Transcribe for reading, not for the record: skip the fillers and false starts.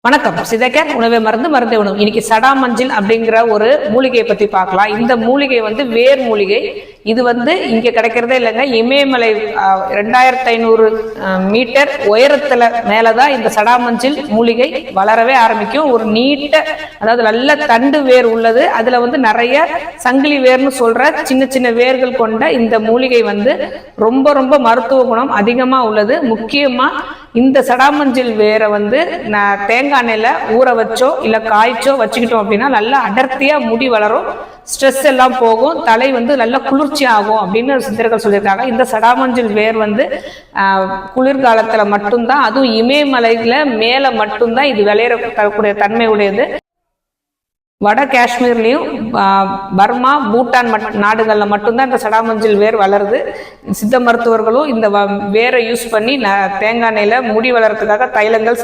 வணக்கம். சிதைக்க உணவே மருந்து மருந்தே உணவு. இன்னைக்கு சடா மஞ்சள் அப்படிங்கிற ஒரு மூலிகையை பத்தி பார்க்கலாம். இந்த மூலிகை வேர் மூலிகை. இது இங்க கிடைக்கிறதே இல்லைங்க. இமயமலை 2500 மீட்டர் உயரத்துல மேலதான் இந்த சடா மஞ்சள் மூலிகை வளரவே ஆரம்பிக்கும். ஒரு நீட்ட, அதாவது நல்ல தண்டு வேர் உள்ளது. அதுல நிறைய சங்கிலி வேர்னு சொல்ற சின்ன சின்ன வேர்கள் கொண்ட இந்த மூலிகை ரொம்ப ரொம்ப மருத்துவ குணம் அதிகமா உள்ளது. முக்கியமா இந்த சடாமஞ்சள் வேரை தேங்காய் எண்ணெயில ஊற வச்சோ இல்ல காய்ச்சோ வச்சுக்கிட்டோம் அப்படின்னா நல்லா அடர்த்தியா முடி வளரும், ஸ்ட்ரெஸ் எல்லாம் போகும், தலை நல்லா குளிர்ச்சி ஆகும் அப்படின்னு சித்தர்கள் சொல்லியிருக்காங்க. இந்த சடாமஞ்சள் வேர் குளிர்காலத்துல மட்டும்தான், அதுவும் இமயமலையில மேல மட்டும்தான் இது விளையக்கூடிய தன்மை உடையது. வட காஷ்மீர்லயும் பர்மா பூட்டான் நாடுகள்ல மட்டும்தான் இந்த சடாமஞ்சள் வேர் வளருது. சித்த மருத்துவர்களும் இந்த வேரை யூஸ் பண்ணி தேங்காய் எண்ணெயில முடி வளர்றதுக்காக தைலங்கள்